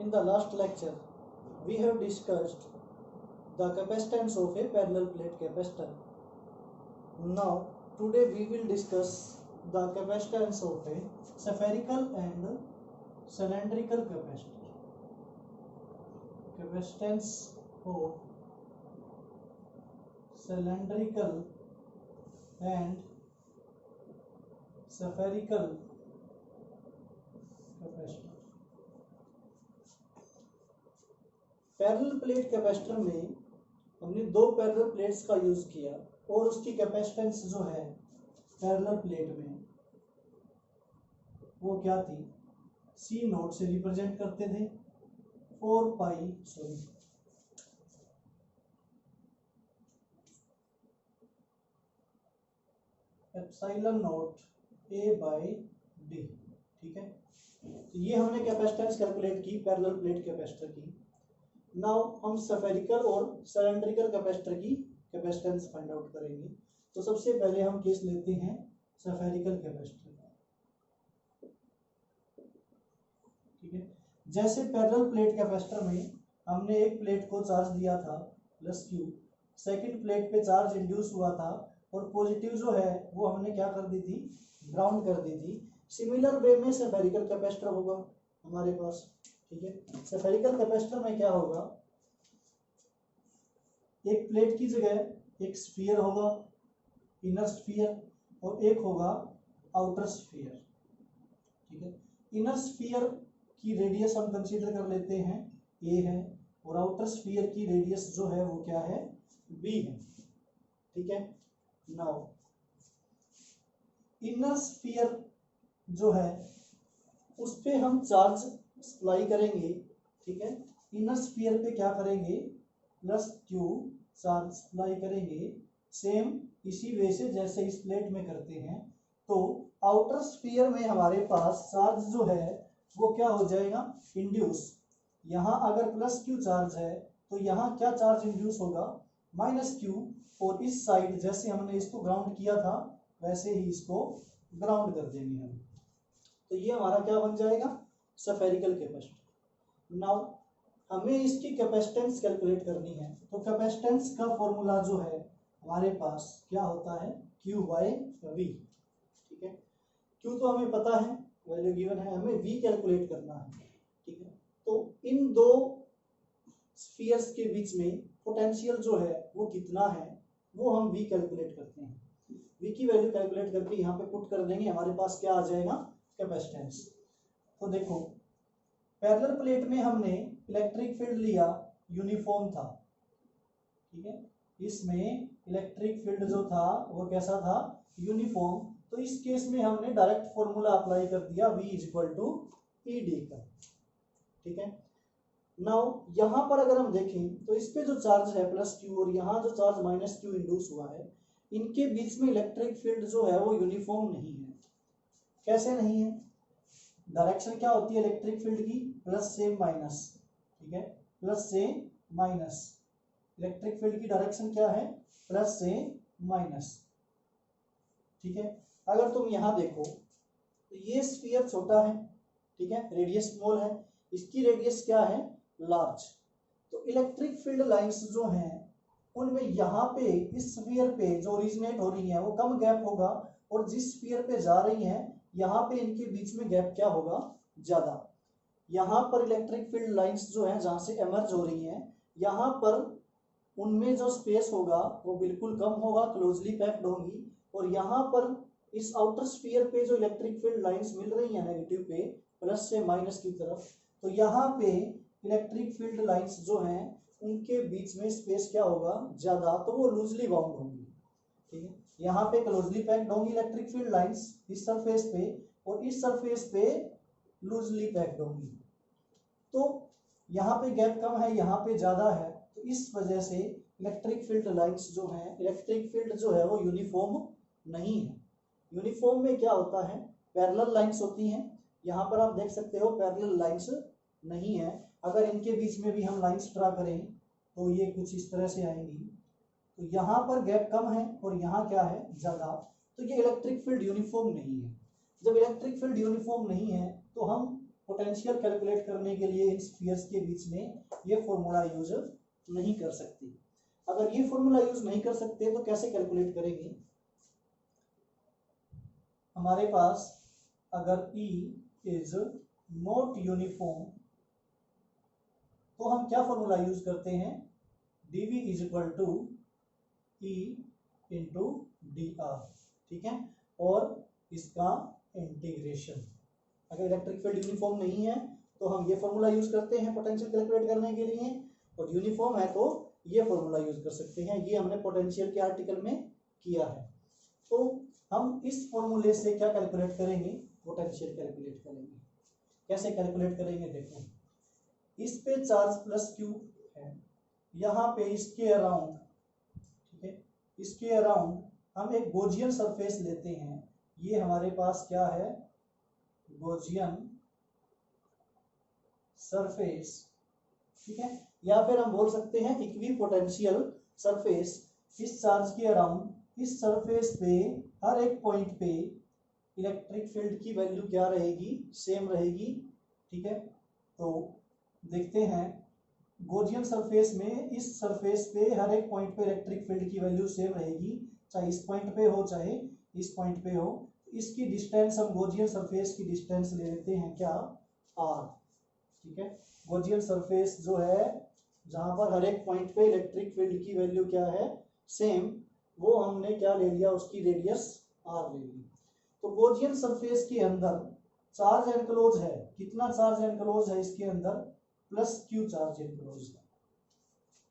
In the last lecture, we have discussed the capacitance of a parallel plate capacitor. Now, today we will discuss the capacitance of a spherical and cylindrical capacitor. Capacitance of cylindrical and spherical capacitor. Parallel plate capacitor में हमने दो parallel plates का use किया और उसकी capacitance जो है parallel plate में वो क्या थी, सी नोट से रिप्रेजेंट करते थे 4 pi epsilon note A by D. ठीक है, तो ये हमने कैपेसिटेंस कैलकुलेट की पैरेलल प्लेट कैपेसिटर की। नाउ हम स्फेरिकल और सिलेंड्रिकल कैपेसिटर की कैपेसिटेंस फाइंड आउट करेंगे। तो सबसे पहले हम केस लेते हैं स्फेरिकल कैपेसिटर का। ठीक है, जैसे पैरेलल प्लेट कैपेसिटर में हमने एक प्लेट को चार्ज दिया था प्लस क्यू, सेकंड प्लेट पे चार्ज इंड्यूस हुआ था और पॉजिटिव जो है वो हमने क्या कर दी थी, ग्राउंड कर दी थी। सिमिलर वे में स्फेरिकल कैपेसिटर होगा हमारे पास। ठीक है, स्फेरिकल कैपेसिटर में क्या होगा, एक प्लेट की जगह एक स्फीयर होगा, इनर स्फीयर, और एक होगा आउटर स्फीयर। ठीक है, इनर स्फीयर की रेडियस हम कंसीडर कर लेते हैं ए है और आउटर स्फीयर की रेडियस जो है वो क्या है, बी है। ठीक है, नाउ इनर स्फीयर जो है उस पे हम चार्ज अप्लाई करेंगे। ठीक है, इनर स्फीयर पे क्या करेंगे, प्लस क्यू चार्ज अप्लाई करेंगे, सेम इसी वे से जैसे इस प्लेट में करते हैं। तो आउटर स्फीयर में हमारे पास चार्ज जो है वो क्या हो जाएगा, इंड्यूस। यहाँ अगर प्लस क्यू चार्ज है तो यहाँ क्या चार्ज इंड्यूस होगा, माइनस क्यू। और इस साइड जैसे हमने इसको ग्राउंड किया था वैसे ही इसको ग्राउंड कर देंगे हम। तो ये हमारा क्या बन जाएगा, स्फेरिकल कैपेसिटर। नाउ हमें इसकी कैपेसिटेंस कैलकुलेट करनी है। तो कैपेसिटेंस का फॉर्मूला जो है हमारे पास क्या होता है, Q बाय V। ठीक है, Q तो हमें पता है, वैल्यू गिवन है, हमें V कैलकुलेट करना है। ठीक है, तो इन दो स्फीयर्स के बीच में पोटेंशियल जो है वो कितना है वो हम V कैलकुलेट करते हैं। V की वैल्यू कैलकुलेट करके यहाँ पे पुट कर देंगे, हमारे पास क्या आ जाएगा, कैपेसिटेंस। तो देखो पैरेलल प्लेट में हमने इलेक्ट्रिक फील्ड लिया, यूनिफॉर्म था। ठीक है, इसमें इलेक्ट्रिक फील्ड जो था वो कैसा था, यूनिफॉर्म। तो इस केस में हमने डायरेक्ट फॉर्मूला अप्लाई कर दिया V equal to E D का। ठीक है, नाउ यहाँ पर अगर हम देखें तो इस पे जो चार्ज है प्लस क्यू और यहाँ जो चार्ज माइनस क्यू इंड्यूस हुआ है, इनके बीच में इलेक्ट्रिक फील्ड जो है वो यूनिफॉर्म नहीं है। कैसे नहीं है, डायरेक्शन क्या होती है इलेक्ट्रिक फील्ड की, प्लस से माइनस। ठीक है, प्लस से माइनस, इलेक्ट्रिक फील्ड की डायरेक्शन क्या है, प्लस से माइनस। ठीक है, अगर तुम यहाँ देखो तो ये स्फीयर छोटा है, ठीक है, रेडियस स्मॉल है, इसकी रेडियस क्या है, लार्ज। तो इलेक्ट्रिक फील्ड लाइंस जो हैं उनमें यहाँ पे इस स्फीयर पे जो ओरिजिनेट हो रही है वो कम गैप होगा और जिस स्फीयर पे जा रही है यहाँ पे इनके बीच में गैप क्या होगा, ज्यादा। यहाँ पर इलेक्ट्रिक फील्ड लाइंस जो है जहाँ से एमर्ज हो रही हैं, यहाँ पर उनमें जो स्पेस होगा वो बिल्कुल कम होगा, क्लोजली पैक्ड होंगी। और यहाँ पर इस आउटर स्फीयर पे जो इलेक्ट्रिक फील्ड लाइंस मिल रही है नेगेटिव पे प्लस से माइनस की तरफ, तो यहाँ पे इलेक्ट्रिक फील्ड लाइंस जो हैं उनके बीच में स्पेस क्या होगा, ज्यादा, तो वो लूजली बाउंड होंगी। ठीक है, यहाँ पे क्लोजली पैक्ड होंगी इलेक्ट्रिक फील्ड लाइंस इस सरफेस पे और इस सरफेस पे लूजली पैक्ड होंगी। तो यहाँ पे गैप कम है, यहाँ पे ज्यादा है, तो इस वजह से इलेक्ट्रिक फील्ड लाइंस जो है, इलेक्ट्रिक फील्ड जो है वो यूनिफॉर्म नहीं है। यूनिफॉर्म में क्या होता है, पैरेलल लाइंस होती हैं। यहाँ पर आप देख सकते हो पैरेलल लाइंस नहीं है। अगर इनके बीच में भी हम लाइंस ड्रा करें तो ये कुछ इस तरह से आएंगी। तो यहाँ पर गैप कम है और यहाँ क्या है, ज्यादा। तो ये इलेक्ट्रिक फील्ड यूनिफॉर्म नहीं है। जब इलेक्ट्रिक फील्ड यूनिफॉर्म नहीं है तो हम पोटेंशियल कैलकुलेट करने के लिए इन स्फीयर्स के बीच में ये फॉर्मूला यूज नहीं कर सकते। अगर ये फॉर्मूला यूज नहीं कर सकते तो कैसे कैलकुलेट करेंगे? हमारे पास अगर E इज नॉट यूनिफॉर्म तो हम क्या फॉर्मूला यूज करते हैं? dV is equal to E into dr, ठीक है। और इसका इंटीग्रेशन, अगर इलेक्ट्रिक फील्ड यूनिफॉर्म नहीं है तो हम ये फॉर्मूला यूज करते हैं पोटेंशियल कैलकुलेट करने के लिए, और यूनिफॉर्म है तो ये फॉर्मूला यूज कर सकते हैं। ये हमने पोटेंशियल के आर्टिकल में किया है। तो हम इस फॉर्मूले से क्या कैलकुलेट करेंगे? पोटेंशियल कैलकुलेट करेंगे। कैसे कैलकुलेट करेंगे? देखो, इस पे चार्ज प्लस क्यू है, यहाँ पे इसके अराउंड, ठीक है, इसके अराउंड हम एक गॉसियन सरफेस लेते हैं। ये हमारे पास क्या है? गॉसियन सरफेस, ठीक है। या फिर हम बोल सकते हैं इक्विपोटेंशियल सरफेस। इस चार्ज के अराउंड इस सरफेस पे हर एक पॉइंट पे इलेक्ट्रिक फील्ड की वैल्यू क्या रहेगी? सेम रहेगी, ठीक है। तो देखते हैं, गॉसियन सरफेस में इस सरफेस पे हर एक पॉइंट पे इलेक्ट्रिक फील्ड की वैल्यू सेम रहेगी, चाहे इस पॉइंट पे हो चाहे इस पॉइंट पे हो। इसकी डिस्टेंस हम गॉसियन सरफेस की डिस्टेंस ले लेते हैं क्या? r, ठीक है। गॉसियन सरफेस जो है जहां पर हर एक पॉइंट पे इलेक्ट्रिक फील्ड की वैल्यू क्या है? सेम, वो हमने क्या ले लिया? उसकी रेडियस r ले ली। तो गॉसियन सरफेस के अंदर चार्ज एनक्लोज है। कितना चार्ज एनक्लोज है इसके अंदर? प्लस क्यू चार्ज एनक्लोज है,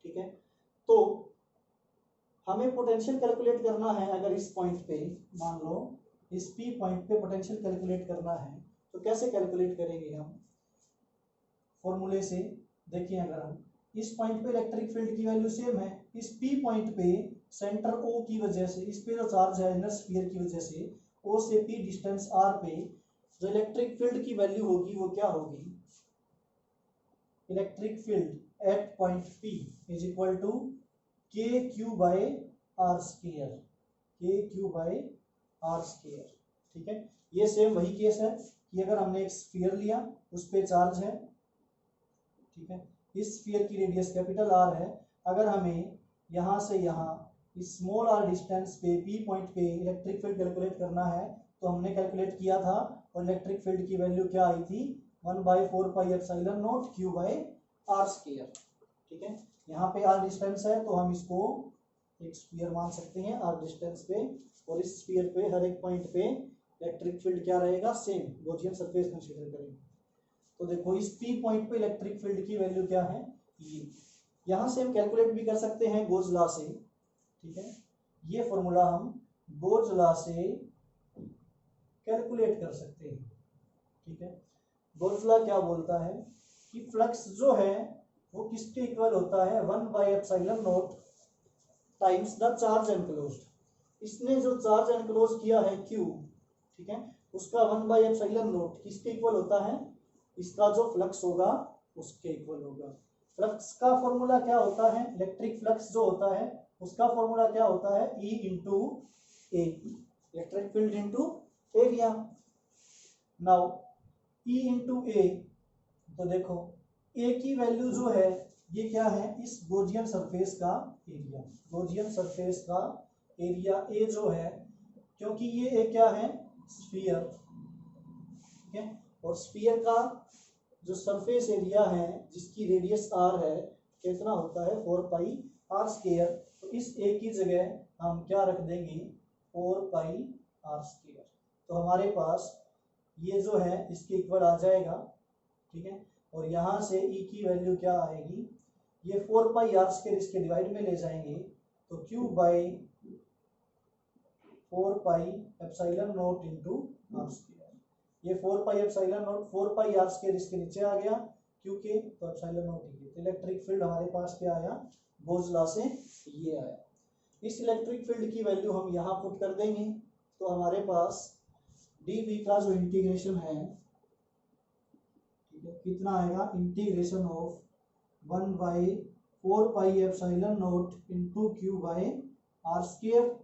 ठीक है। तो हमें पोटेंशियल कैलकुलेट करना है। अगर इस पॉइंट पे मान लो इस पी पॉइंट पे पोटेंशियल कैलकुलेट करना है तो कैसे कैलकुलेट करेंगे हम? फॉर्मूले से। देखिए, अगर हम इस पॉइंट पे इलेक्ट्रिक फील्ड की वैल्यू सेम है, इस पी पॉइंट पे सेंटर ओ की वजह से, इस पे जो चार्ज है इनर स्फीयर की वजह से, ओ से पी डिस्टेंस आर पे जो इलेक्ट्रिक फील्ड की वैल्यू होगी वो क्या होगी? Electric field at point P is equal to k Q by are square, k Q by are square, ठीक है। ये सेम वही केस है कि अगर हमने एक स्फीयर लिया, उस पे चार्ज है, ठीक है। इस स्फीयर की रेडियस कैपिटल आर है। अगर हमें यहाँ से यहाँ इस स्मॉल आर डिस्टेंस पे पी पॉइंट पे इलेक्ट्रिक फील्ड कैलकुलेट करना है तो हमने कैलकुलेट किया था, और इलेक्ट्रिक फील्ड की वैल्यू क्या आई थी? 1/4πε0 क्यू बाय आर स्क्वायर, ठीक है। यहाँ पे आर डिस्टेंस है तो हम इसको एक स्फीयर मान सकते हैं आर डिस्टेंस पे, और इस स्फीयर पे हर एक पॉइंट पे इलेक्ट्रिक फील्ड क्या रहेगा? सेम, गॉसियन सरफेस कंसीडर करेंगे। तो देखो, इस पी पॉइंट पे इलेक्ट्रिक फील्ड की वैल्यू क्या है? ये। यहाँ से हम कैलकुलेट भी कर सकते हैं गोज लॉ से, ठीक है। ये फॉर्मूला हम गोज लॉ से कैलकुलेट कर सकते हैं, ठीक है। गोज लॉ क्या बोलता है कि फ्लक्स जो है वो किसके इक्वल होता है? 1/ε0 टाइम्स द चार्ज एनक्लोज्ड। इसने जो चार्ज एनक्लोज किया है Q, ठीक है, उसका 1/ε0 किसके इक्वल होता है? इसका जो फ्लक्स होगा उसके इक्वल होगा। फ्लक्स का फॉर्मूला क्या होता है? इलेक्ट्रिक फ्लक्स जो होता है उसका फॉर्मूला क्या होता है? E into A, electric field into area. Now E into A, तो देखो ए की वैल्यू जो है ये क्या है? इस गॉसियन सरफेस का एरिया, गॉसियन सरफेस का एरिया ए जो है, क्योंकि ये एक क्या है? स्फीयर, ठीक है। और स्फीयर का जो सरफेस एरिया है जिसकी रेडियस आर है, कितना होता है? 4π आर स्क्वायर। तो इस ए की जगह हम क्या रख देंगे? 4π आर स्क्वायर। तो हमारे पास ये जो है इसके इक्वल आ जाएगा, ठीक है। और यहाँ से E की वैल्यू क्या आएगी? ये 4π आर स्क्वायर इसके डिवाइड में ले जाएंगे तो Q by 4πε0 into r square. ये 4πε0, 4π आर स्क्वायर इसके नीचे आ गया क्योंकि तो ε0। इलेक्ट्रिक फील्ड हमारे पास क्या आया? गोज लॉ से ये आया। इस इलेक्ट्रिक फील्ड की वैल्यू हम यहाँ पुट कर देंगे तो हमारे पास dV का जो इंटीग्रेशन है, ठीक है, कितना आएगा? Integration of 1/4πε0 into Q by are square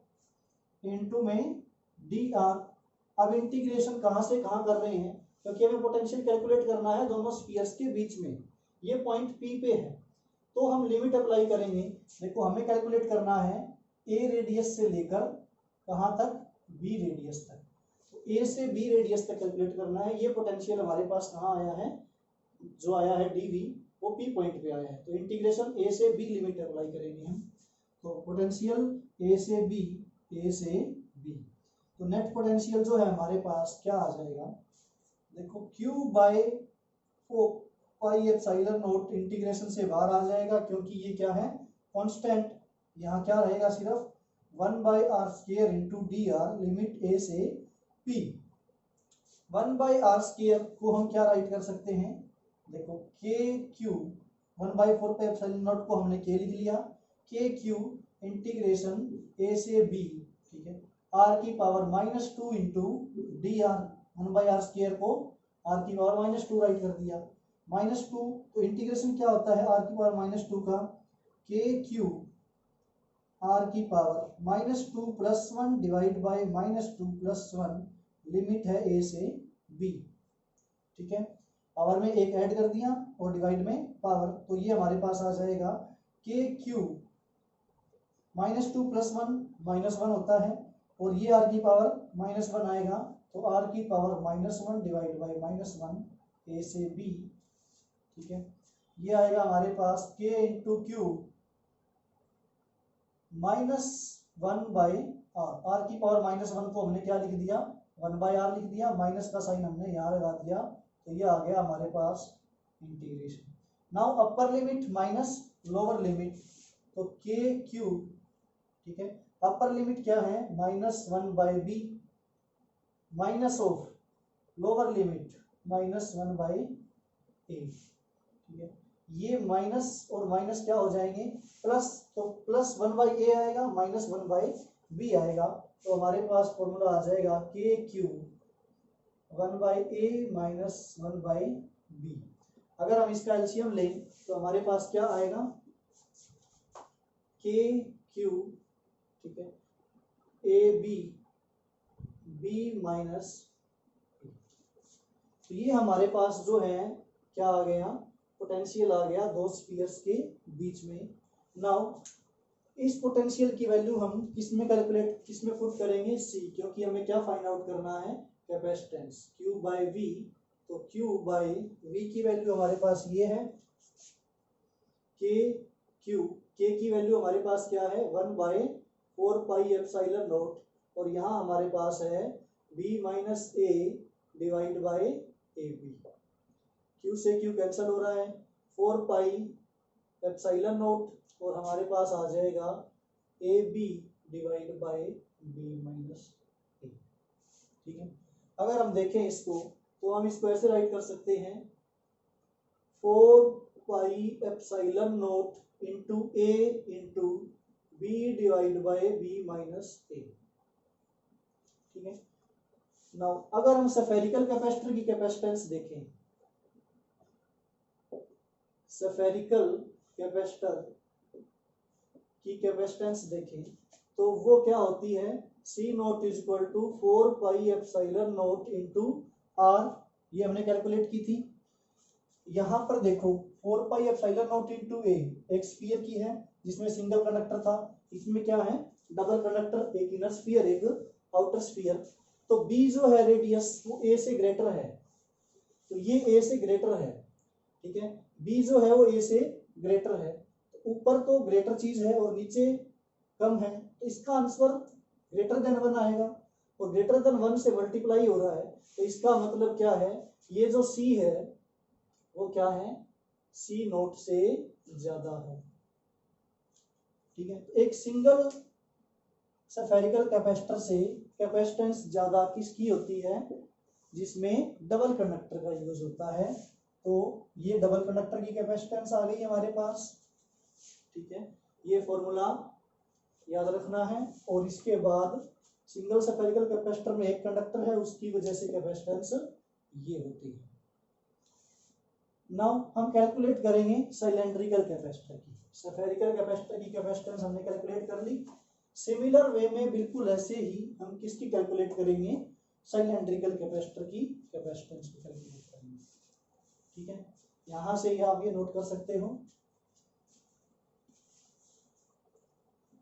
into में डी आर। अब इंटीग्रेशन कहाँ से कहाँ कर रहे हैं? क्योंकि हमें पोटेंशियल कैलकुलेट करना है दोनों स्फीयर्स के बीच में, ये पॉइंट P पे है। तो हम लिमिट अप्लाई करेंगे। देखो हमें कैलकुलेट करना है A रेडियस से लेकर कहाँ तक, B रेडियस तक। तो A से B रेडियस तक कैलकुलेट करना है। ये पोटेंशियल हमारे पास कहाँ आया है, जो आया है dV, वो P पॉइंट पे आया है। तो इंटीग्रेशन A से B लिमिट अप्लाई करेंगे हम। तो पोटेंशियल A से B, तो नेट पोटेंशियल जो है हमारे पास क्या आ जाएगा, देखो Q by 4 pi epsilon naught, integration से बाहर आ जाएगा क्योंकि ये क्या है, कांस्टेंट। यहाँ क्या रहेगा, सिर्फ 1/r² into dr, limit A से P। 1/r² को हम क्या राइट कर सकते हैं, देखो KQ 1/4 पे एप्सिलॉन नॉट को हमने K लिख लिया, KQ इंटीग्रेशन A से B, ठीक है, r की पावर -2 इंटू dr, 1/r² को r की पावर -2 राइट कर दिया, -2। तो इंटीग्रेशन क्या होता है r की पावर -2 का, KQ r की पावर -2 + 1 डिवाइड बाय -2 + 1, लिमिट है A से B, ठीक है। पावर में एक ऐड कर दिया और डिवाइड में पावर, तो ये हमारे पास आ जाएगा KQ -2 + 1 -1 होता है, और ये r की पावर -1 आएगा, तो r की पावर -1 डिवाइड बाय -1 A से B, ठीक है। ये आएगा हमारे पास K into Q -1/r, r की पावर -1 को हमने क्या लिख दिया, 1/r लिख दिया, माइनस का साइन हमने यहाँ लगा दिया, तो ये आ गया हमारे पास integration. Now upper limit minus lower limit, तो KQ, ठीक है, अपर लिमिट क्या है, -1/b, minus of lower limit -1/a, ठीक है। ये माइनस और माइनस क्या हो जाएंगे, प्लस, तो +1/a आएगा, -1/b आएगा, तो हमारे पास फॉर्मूला आ जाएगा KQ 1/a माइनस 1/b। अगर हम इसका एलसीएम लें तो हमारे पास क्या आएगा, KQ, ठीक है, AB B माइनस, तो ये हमारे पास जो है क्या आ गया, पोटेंशियल आ गया दो स्फीयर्स के बीच में। नाउ इस पोटेंशियल की वैल्यू हम किसमें पुट करेंगे, C, क्योंकि हमें क्या फाइंड आउट करना है, कैपेसिटेंस Q/V। तो Q/V की वैल्यू हमारे पास ये है, K की वैल्यू हमारे पास क्या है, 1/4 पाई एप्सिलॉन नॉट, और यहाँ हमारे पास है B minus A divide by AB। Q से Q कैंसिल हो रहा है, 4 पाई एप्सिलॉन नॉट, और हमारे पास आ जाएगा AB divide by B minus A, ठीक है। अगर हम देखें इसको, तो हम इसको ऐसे राइट कर सकते हैं, 4 pi epsilon naught into A into B divide by B minus A, ठीक है। नाउ अगर हम स्फेरिकल कैपेसिटर की कैपेसिटेंस देखें, स्फेरिकल कैपेसिटर की कैपेसिटेंस देखें, तो वो क्या होती है, C0 = 4 pi epsilon naught into R, ये हमने कैलकुलेट की थी। यहाँ पर देखो 4 pi epsilon naught into A एक स्फीयर की है जिसमें सिंगल कंडक्टर था, इसमें क्या है, डबल कंडक्टर, एक इनर स्फीयर एक आउटर स्फीयर। तो B जो है रेडियस वो A से ग्रेटर है, तो ये A से ग्रेटर है, ठीक है। B जो है वो A से ग्रेटर है, तो ऊपर तो ग्रेटर चीज है और नीचे कम है, तो इसका आंसर ग्रेटर देन 1 आएगा, और ग्रेटर देन 1 से मल्टीप्लाई हो रहा है, तो इसका मतलब क्या है, ये जो C है वो क्या है, C0 से ज्यादा है, ठीक है। तो एक सिंगल स्फेरिकल कैपेसिटर से कैपेसिटेंस ज्यादा किसकी होती है, जिसमें डबल कंडक्टर का यूज होता है। तो ये डबल कंडक्टर की कैपेसिटेंस आ गई हमारे पास, ठीक है। ये फॉर्मूला याद रखना है, और इसके बाद सिंगल स्फेरिकल कैपेसिटर में एक कंडक्टर है, उसकी वजह से कैपेसिटेंस ये होती है। नाउ हम कैलकुलेट करेंगे सिलेंड्रिकल कैपेसिटर की। स्फेरिकल कैपेसिटर की कैपेसिटेंस हमने कैलकुलेट कर ली। सिमिलर वे में बिल्कुल ऐसे ही हम किसकी कैलकुलेट करेंगे, सिलेंड्रिकल कैपेसिटर की कैपेसिटेंस को कैलकुलेट करेंगे। ठीक है, यहां से आप ये नोट कर सकते हो।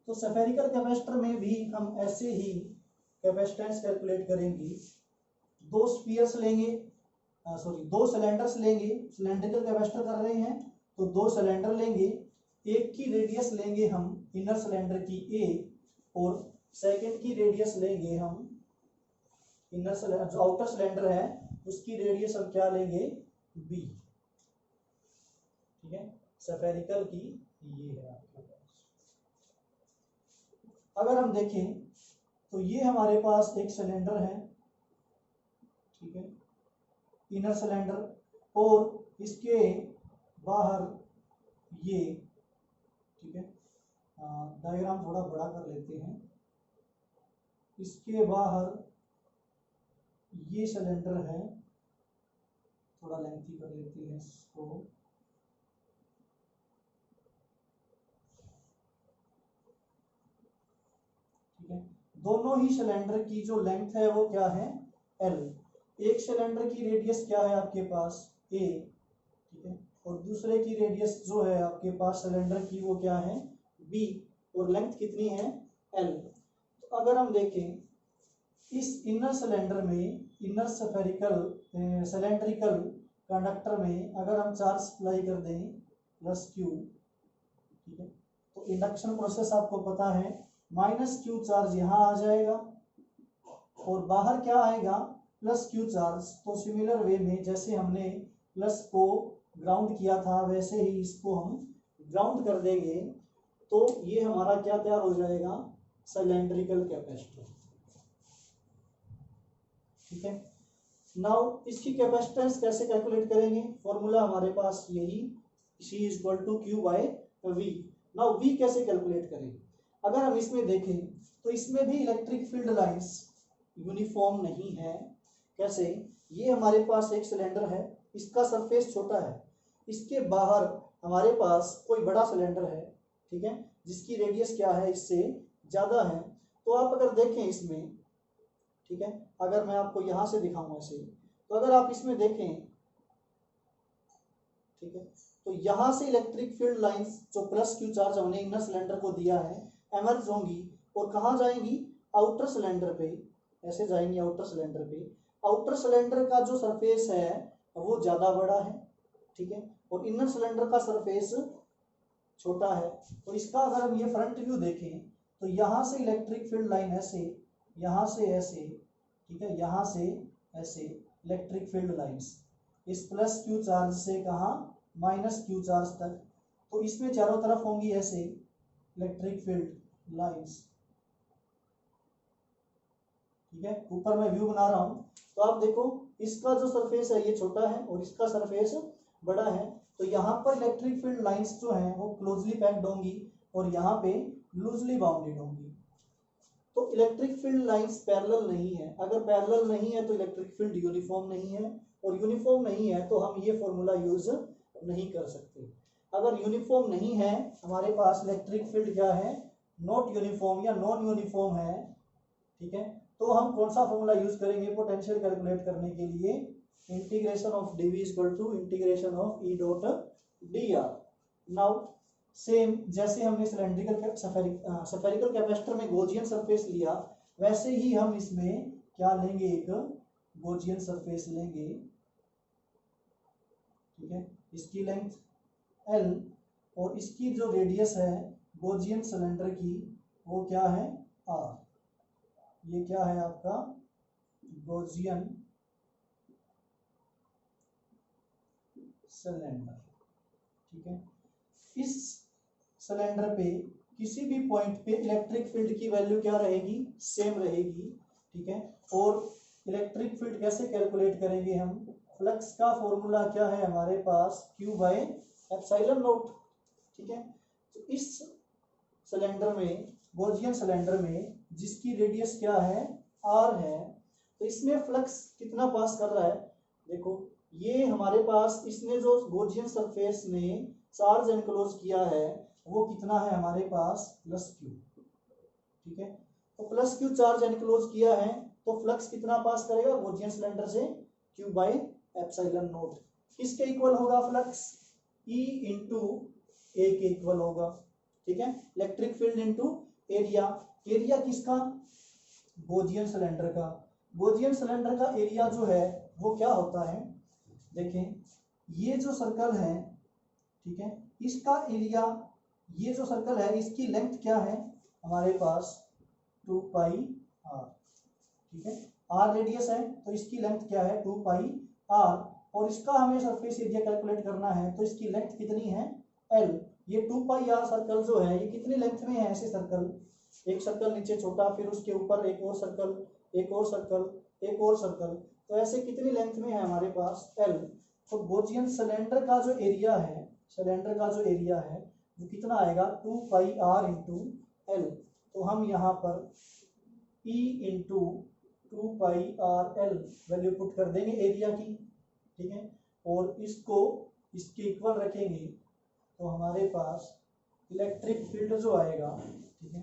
तो स्फेरिकल कैपेसिटर में भी हम ऐसे ही कैपेसिटेंस कैलकुलेट करेंगे। दो स्फीयर्स लेंगे, दो सिलेंडर्स लेंगे। सिलेंड्रिकल कैपेसिटर कर रहे हैं तो दो सिलेंडर लेंगे। एक की रेडियस लेंगे हम इनर सिलेंडर की ए, और सेकंड की रेडियस लेंगे हम इनर सिलेंडर जो आउटर सिलेंडर है उसकी रेडियस हम क्या लेंगे, बी। ठीक है, स्फेरिकल की ये है आपके पास। अगर हम देखें तो ये हमारे पास एक सिलेंडर है, ठीक है, इनर सिलेंडर, और इसके बाहर ये, ठीक है, डायग्राम थोड़ा बड़ा कर लेते हैं। इसके बाहर ये सिलेंडर है, थोड़ा लेंथी कर लेते हैं इसको। ठीक है, दोनों ही सिलेंडर की जो लेंथ है वो क्या है, एल। एक सिलेंडर की रेडियस क्या है आपके पास, ए, ठीक है, और दूसरे की रेडियस जो है आपके पास सिलेंडर की वो क्या है, बी, और लेंथ कितनी है, एल। तो अगर हम देखें इस इनर सिलेंडर में, इनर स्फेरिकल सिलेंड्रिकल कंडक्टर में अगर हम चार्ज सप्लाई कर दें प्लस क्यू, ठीक है, तो इंडक्शन प्रोसेस आपको पता है, माइनस क्यू चार्ज यहाँ आ जाएगा और बाहर क्या आएगा, प्लस क्यू चार्ज। तो सिमिलर वे में जैसे हमने प्लस को ग्राउंड किया था वैसे ही इसको हम ग्राउंड कर देंगे, तो ये हमारा क्या तैयार हो जाएगा, सिलेंड्रिकल कैपेसिटर। ठीक है, नाउ इसकी कैपेसिटेंस कैसे कैलकुलेट करेंगे, फॉर्मूला हमारे पास यही, C equal to Q by V. Now V कैसे कैलकुलेट करें, अगर हम इसमें देखें तो इसमें भी इलेक्ट्रिक फील्ड लाइंस यूनिफॉर्म नहीं है। कैसे, ये हमारे पास एक सिलेंडर है, इसका सरफेस छोटा है, इसके बाहर हमारे पास कोई बड़ा सिलेंडर है, ठीक है, जिसकी रेडियस क्या है, इससे ज़्यादा है। तो आप अगर देखें इसमें, ठीक है, अगर मैं आपको यहाँ से दिखाऊँ ऐसे, तो अगर आप इसमें देखें, ठीक है, तो यहाँ से इलेक्ट्रिक फील्ड लाइंस जो प्लस क्यू चार्ज हमने इनर सिलेंडर को दिया है एमर्ज होंगी, और कहाँ जाएंगी, आउटर सिलेंडर पे, ऐसे जाएंगी आउटर सिलेंडर पे। आउटर सिलेंडर का जो सरफेस है वो ज़्यादा बड़ा है, ठीक है, और इनर सिलेंडर का सरफेस छोटा है। तो इसका अगर हम ये फ्रंट व्यू देखें तो यहाँ से इलेक्ट्रिक फील्ड लाइन ऐसे, यहाँ से ऐसे, ठीक है, यहाँ से ऐसे इलेक्ट्रिक फील्ड लाइंस इस प्लस क्यू चार्ज से कहाँ, माइनस क्यू चार्ज तक। तो इसमें चारों तरफ होंगी ऐसे इलेक्ट्रिक फील्ड लाइंस। ठीक है, ऊपर मैं व्यू बना रहा हूँ तो आप देखो इसका जो सरफेस है ये छोटा है और इसका सरफेस बड़ा है। तो यहाँ पर इलेक्ट्रिक फील्ड लाइंस जो हैं वो क्लोजली पैक्ड होंगी और यहाँ पे लूजली बाउंडेड होंगी। तो इलेक्ट्रिक फील्ड लाइंस पैरेलल नहीं है, अगर पैरेलल नहीं है तो इलेक्ट्रिक फील्ड यूनिफॉर्म नहीं है, और यूनिफॉर्म नहीं है तो हम ये फॉर्मूला यूज नहीं कर सकते। अगर यूनिफॉर्म नहीं है हमारे पास, इलेक्ट्रिक फील्ड क्या है, नॉट यूनिफॉर्म या नॉन यूनिफॉर्म है, ठीक है, तो हम कौन सा फॉर्मूला यूज करेंगे पोटेंशियल कैलकुलेट करने के लिए, integration of dv equal to integration of E dot dr। Now same जैसे हमने सिलेंड्रिकल स्फेरिकल कैपेसिटर में गॉसियन सरफेस लिया, वैसे ही हम इसमें क्या लेंगे, एक गॉसियन सरफेस लेंगे, ठीक है, इसकी लेंथ L और इसकी जो रेडियस है गॉसियन सिलेंडर की वो क्या है, R। ये क्या है आपका गॉसियन सिलेंडर, ठीक है। इस सिलेंडर पे किसी भी पॉइंट पे इलेक्ट्रिक फील्ड की वैल्यू क्या रहेगी, सेम रहेगी, ठीक है। और इलेक्ट्रिक फील्ड कैसे कैलकुलेट करेंगे हम, फ्लक्स का फॉर्मूला क्या है हमारे पास, Q बाय एप्सिलॉन नॉट, ठीक है। तो इस सिलेंडर में, गॉसियन सिलेंडर में जिसकी रेडियस क्या है, R है, तो इसमें फ्लक्स कितना पास कर रहा है, देखो ये हमारे पास, इसने जो गॉसियन सरफेस में चार्ज एनक्लोज किया है वो कितना है हमारे पास, प्लस क्यू, ठीक है। तो प्लस क्यू चार्ज एनक्लोज किया है तो फ्लक्स कितना पास करेगा गॉसियन सिलेंडर से, Q बाय एप्सिलॉन नॉट। किसके इक्वल होगा फ्लक्स, E इंटू ए के इक्वल होगा, ठीक है। Electric field into area, area किसका, गॉसियन सिलेंडर का। गॉसियन सिलेंडर का एरिया जो है वो क्या होता है, देखें ये जो सर्कल है, ठीक है, इसका एरिया, ये जो सर्कल है इसकी लेंथ क्या है हमारे पास 2 पाई r, ठीक है। r रेडियस है तो इसकी लेंथ क्या है 2 पाई r, और इसका हमें सरफेस एरिया कैलकुलेट करना है तो इसकी लेंथ कितनी है l। ये 2 पाई r सर्कल जो है ये कितनी लेंथ में है, ऐसे सर्कल, एक सर्कल नीचे छोटा, फिर उसके ऊपर एक और सर्कल, एक और सर्कल, एक और सर्कल, तो ऐसे कितनी लेंथ में है हमारे पास l। तो गॉसियन सिलेंडर का जो एरिया है, सिलेंडर का जो एरिया है वो कितना आएगा 2 पाई r इंटू एल। तो हम यहाँ पर E इंटू 2 पाई r l वैल्यू पुट कर देंगे एरिया की, ठीक है, और इसको इसके इक्वल रखेंगे तो हमारे पास इलेक्ट्रिक फील्ड जो आएगा, ठीक है,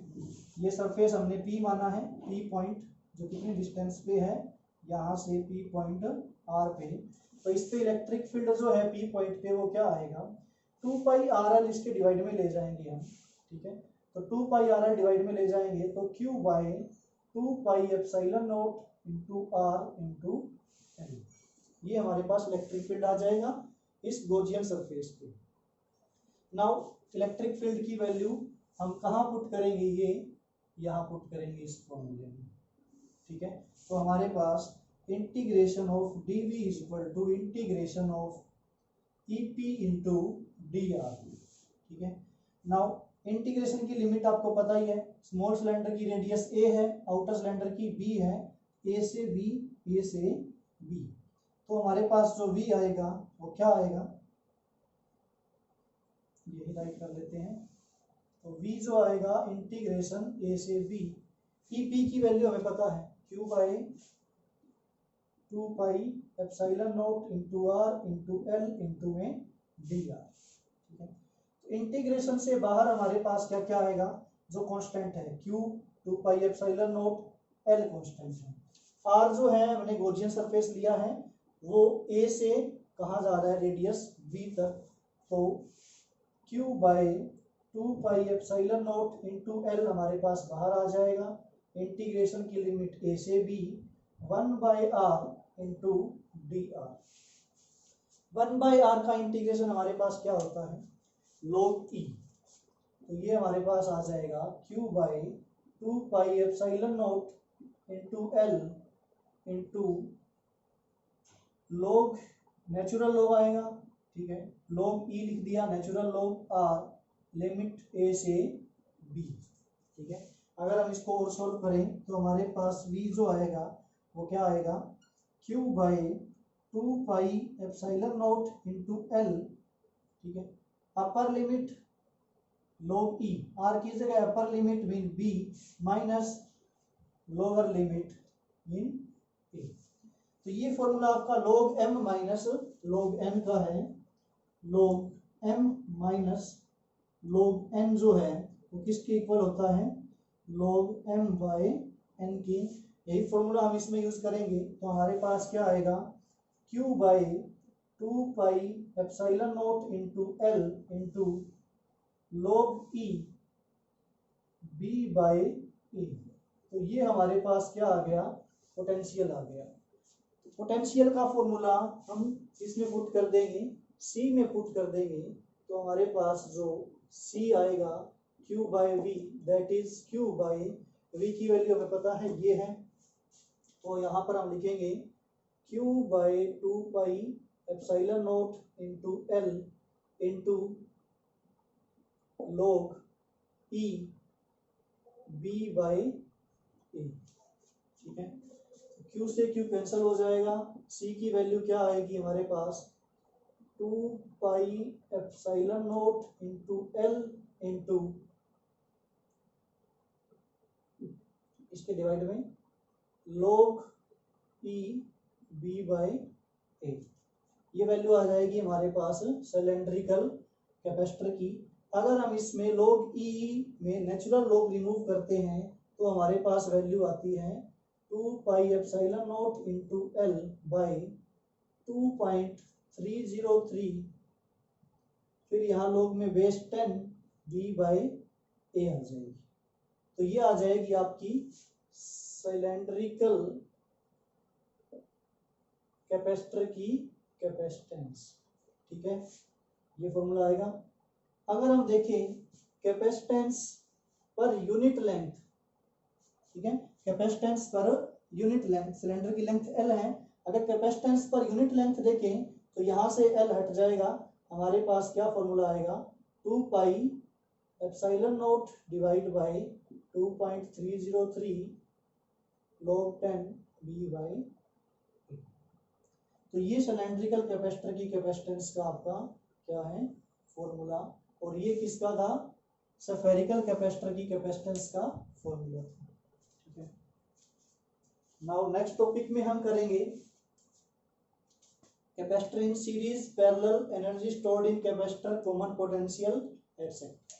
ये सरफेस हमने P माना है, P पॉइंट जो कितनी डिस्टेंस पे है यहाँ से P पॉइंट R पे, तो इस पे इलेक्ट्रिक फील्ड जो है P पॉइंट पे वो क्या आएगा 2 पाई आर एल, इसके डिवाइड में ले जाएंगे हम, ठीक है, तो 2 पाई आर एल डिवाइड में ले जाएंगे तो Q by 2 pi epsilon naught into R into L, ये हमारे पास इलेक्ट्रिक फील्ड आ जाएगा इस गॉसियन सरफेस पे। नाउ इलेक्ट्रिक फील्ड की वैल्यू हम कहाँ पुट करेंगे, ये यहाँ पुट करेंगे इस फॉर्मूले में, ठीक है। तो हमारे पास integration of dv is equal to integration of EP into dr, ठीक है। नाउ इंटीग्रेशन की लिमिट आपको पता ही है, स्मॉल सिलेंडर की रेडियस a है, आउटर सिलेंडर की b है, a से b, a से b, तो हमारे पास जो v आएगा वो क्या आएगा, यही राइट कर लेते हैं, तो v जो आएगा इंटीग्रेशन a से b, EP की वैल्यू हमें पता है Q by 2 pi epsilon naught into r into L into में dr, ठीक है। तो इंटीग्रेशन से बाहर हमारे पास क्या क्या आएगा, जो कांस्टेंट है Q 2 pi epsilon naught L constant है, r जो है हमने गॉसियन सरफेस लिया है वो a से कहाँ जा रहा है रेडियस b तक, तो Q by 2 pi epsilon naught into L हमारे पास बाहर आ जाएगा, इंटीग्रेशन की लिमिट a से b 1 by r into dr, 1 by r का इंटीग्रेशन हमारे पास क्या होता है log e, तो ये हमारे पास आ जाएगा Q by 2 pi epsilon naught into L into log, natural log आएगा, ठीक है, log e लिख दिया, natural log r limit a से b, ठीक है। अगर हम इसको और सॉल्व करें तो हमारे पास v जो आएगा वो क्या आएगा Q by 2 pi epsilon naught into L, ठीक है, upper limit log e, r की जगह upper limit mean b minus lower limit mean a, तो ये फॉर्मूला आपका log m minus log n का है, log m minus log n जो है वो किसके इक्वल होता है log m बाय n की, यही फॉर्मूला हम इसमें यूज करेंगे, तो हमारे पास क्या आएगा Q by 2 pi epsilon naught into L into log e b by a, तो ये हमारे पास क्या आ गया पोटेंशियल आ गया। तो पोटेंशियल का फॉर्मूला हम इसमें पुट कर देंगे, C में पुट कर देंगे, तो हमारे पास जो C आएगा Q by V, that is Q by V की वैल्यू हमें पता है ये है, तो यहाँ पर हम लिखेंगे Q by 2 pi epsilon naught into L into log e b by a, ठीक है। Q से Q कैंसिल हो जाएगा, C की वैल्यू क्या आएगी हमारे पास 2 pi epsilon naught into L into इसके डिवाइड में log e b बाय ए, ये वैल्यू आ जाएगी हमारे पास सिलेंड्रिकल कैपेसिटर की। अगर हम इसमें log e में नेचुरल log रिमूव करते हैं तो हमारे पास वैल्यू आती है 2 pi epsilon naught into L by 2.303, फिर यहाँ लोग में बेस 10 v बाई ए आ जाएगी। तो ये आ जाएगी आपकी सिलेंड्रिकल कैपेसिटर की कैपेसिटेंस। ठीक है, ये फॉर्मूला आएगा। अगर हम देखें कैपेसिटेंस पर यूनिट लेंथ, ठीक है, capacitance per unit length, cylinder की लेंथ एल है, अगर कैपेसिटेंस पर यूनिट लेंथ देखें तो यहाँ से एल हट जाएगा, हमारे पास क्या फॉर्मूला आएगा, 2 pi epsilon not divide by 2.303 log 10 v by. तो ये सिलेंड्रिकल कैपेसिटर की कैपेसिटेंस का आपका क्या है फॉर्मूला, और ये किसका था, स्फेरिकल कैपेसिटर की कैपेसिटेंस का फॉर्मूला था। ठीक है, नाउ नेक्स्ट टॉपिक में हम करेंगे capacitor in series, parallel, energy stored in capacitor, common potential etcetera.